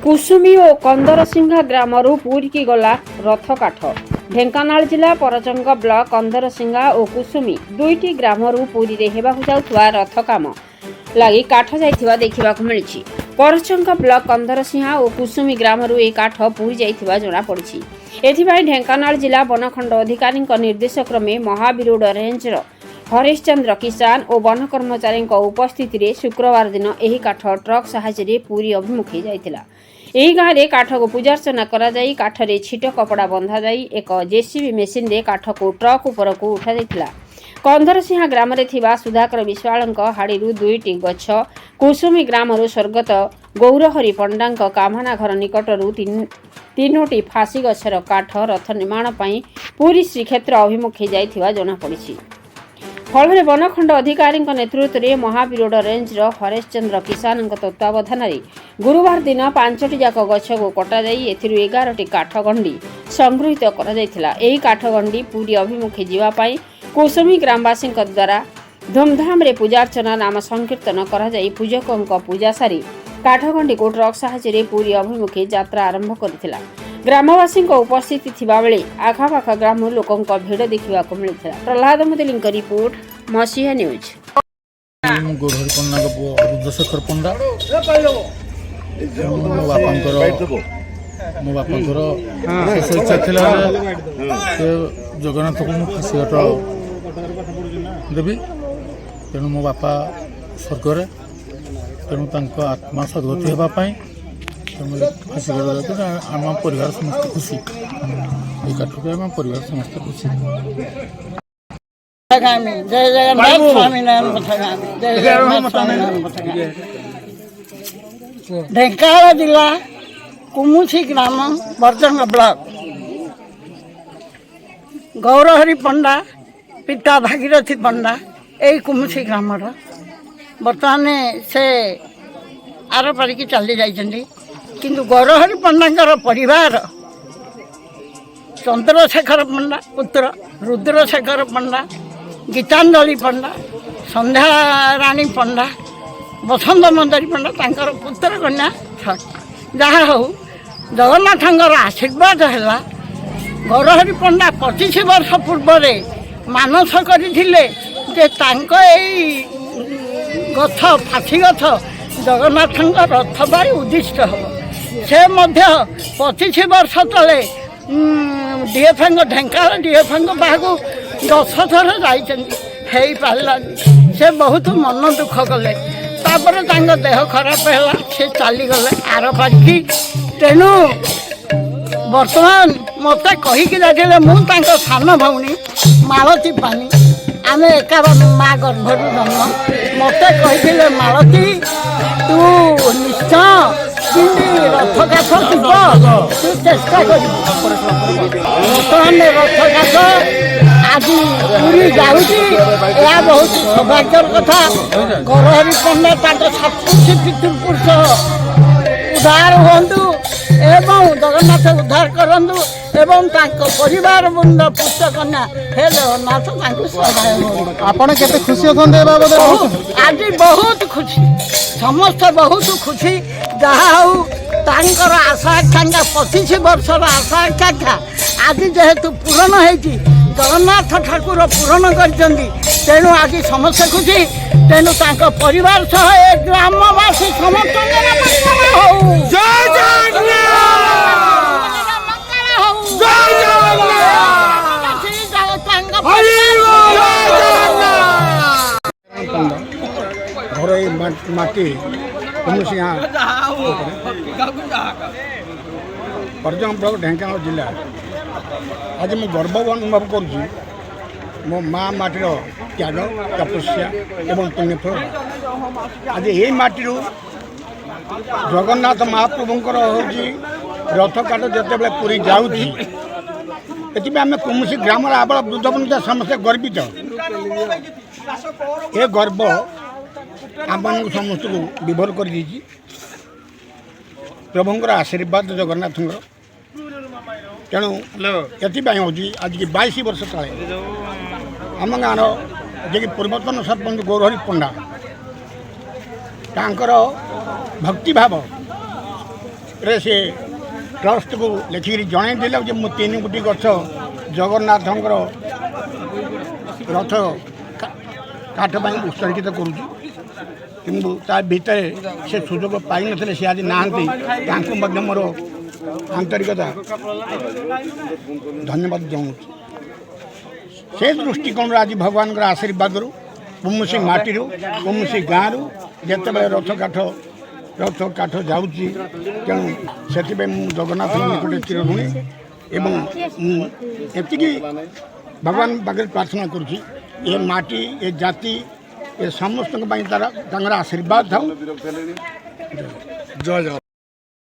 कुसुमी और कंदरसिंघा ग्रामरू पुरी की गला रथ काठ। ढेंकानाल जिला परजंग ब्लॉक कंदरसिंघा और कुसुमी दुईटी ग्रामरू पुरी रे हेबाकु जाउथुवा रथ काम लगी काठ जाइथिबा देखिबाकु मिलिछि। परजंग ब्लॉक कंदरसिंहा और कुसुमी ग्रामरू ए काठ पुरी जाइथिबा जणा पड़िछि। एथिबाई ढेंकानाल जिला वनखंड अधिकारी निर्देश क्रमे महावीरोड रेंजर हरिश्चंद्र किसान और वन कर्मचारी उपस्थित रे शुक्रवार दिन एही काठ ट्रक साहाय्य पुरी अभिमुखे जाइतिला। एही गाँव में काठ को पूजार्चना करा जाई काठरे छिट कपड़ा बंधा जाई एक जेसीबी मेसीन रे काठ को ट्रक उपर को उठा जाइतिला। कंदरसिंहा ग्राम रे थिबा सुधाकर विश्वालଙ୍କ हाड़ीरू दुईटी गछ कुसुमी ग्रामरू स्वर्गत गौरहरि पंडाଙ୍କ कामना घर निकटरू तीनोटी फासी गछर काठ रथ निर्माण पई पुरी श्रीक्षेत्र अभिमुखे जाइथिबा जणा पड़िछि। फल वनखंड अधिकारी नेतृत्व में महावीरोड रेंजर हरेशचंद्र किसान तत्वावधान गुरुवार दिन 5टी जाक गछ को कटा जाई एथिरु 11टी काठ गंडी संगृहित करा जायथिला। एही काठ गंडी पुरी अभिमुखे जीवा पाई कुसुमी ग्रामवासी द्वारा धूमधाम रे पूजार्चना नाम संकीर्तन करा जाई पूजकों पूजा सारी काठ गंडी को ट्रक साहाय्य पुरी अभिमुखे यात्रा आरंभ करथिला। ग्रामवासी उपस्थिति थिबा बेले आखापाख ग्राम लोकों भिड़ देखा मिलता। प्रहलाद मुदली रिपोर्ट मसीहा न्यूज। रुद्रशेखर पंडा मो बापांकर शेष इच्छा थिला जगन्नाथ को फाँसीघाट देवी तेणु मो बापा स्वर्ग तेणु आत्मा सद्गति होगापाई फाँसीघाट आम परिवार समस्त खुशी ये काठ को आम परिवार समस्त खुशी। जय जगन्नाथ स्वामीनारायण पथगामी जय जगन्नाथ स्वामीनारायण पथगामी। ढेंकानाल जिला कुमुसी ग्राम बरजंग ब्लॉक गौरहरि पंडा पिता भागीरथी पंडा यही कुमुसी ग्राम बर्तमान से आर पारिकी चली जाइछन्ती किंतु गौरहरि पंडा परिवार चंद्रशेखर पंडा पुत्र रुद्रशेखर पंडा गीतांजलि पंडा संध्या राणी पंडा बसंत मंजरी पंडा तांकर पुत्र कन्या जहा हो जगन्नाथ आशीर्वाद है गौरहरि पंडा 25 वर्ष पूर्व मानस करथिले जे तांको एई गछ फाँसी गछ जगन्नाथ रथ बाई उद्दिष्ट हम से 25 वर्ष तले डीएफएंग ढेंकानाल डीएफएंग बाहू 10 थर जाई पारा से बहुत मन दुख कले तापर देह खराब है से चलीगले आर पारिकी तेणु बर्तमान मत कहीकि जाते मुझे सान भौणी मालती पानी आम एका माँ गर्भर जन्म मत कही मालती तू निश्चय रथ काठ तू चेष्टा कर बर्तमान रथ काठ आज पूरी जाऊँगी यह बहुत सौभाग्यर कथा। गौरहरि पंडा सप्तषी पितृपुरुष उद्धार हूँ एवं जगन्नाथ उद्धार करूँ एवं परिवार बृंद पुत्र कन्या हे जगन्नाथ सहाय हूँ। आपण केते खुशी होते आज बहुत खुशी समस्त बहुत खुशी जहा हूँ तांकर आशा आकांक्षा 25 वर्षर आशा आकांक्षा आज जेहेतु पूरण होती जगन्नाथ ठाकुर पूरण करेणु आज समस्त खुशी तेणु परिवार सह ए ग्रामवासी समस्त घर माटी कुमुसिंहा परजंग ब्लॉक ढेंकानाल जिला आज मैं गर्व अनुभव करुँ मो माँ माटीर त्याग तपस्या एवं पुण्यफल आज यही माटी जगन्नाथ महाप्रभुंकर हूँ रथ काठ जिते पूरी जाऊँगी आम कुमुसी ग्राम आबल वृद्ध बनिता समस्त गर्वित ये गर्व आम समस्त को विभोर कर प्रभुंर आशीर्वाद जगन्नाथ तेणु ये हूँ आज की 22 वर्ष तले आम गाँव जे पूर्वतन सरपंच गौरहरि पंडा तांकर भक्ति भाव रे से ट्रस्ट को लिखिक जनईदेला जे मु 3 गोटी गछ जगन्नाथंकर रथ काठ पाई उत्सर्गित करुँच किंतु ता भितर से सुजोग पाई नथिले से आज नाहंती तांको मध्य मोर आंतरिकता धन्यवाद जाऊँ से दृष्टिकोण आज भगवान आशीर्वाद कौसी माटी कौसी गाँव जिते रथ काठ जाऊँगी तेणु से जगन्नाथ निकट चिरऋणी एवं एति भगवान पाखे प्रार्थना करुँची ये माटी ये जाति ये समस्त तार आशीर्वाद था जय जगन्नाथ।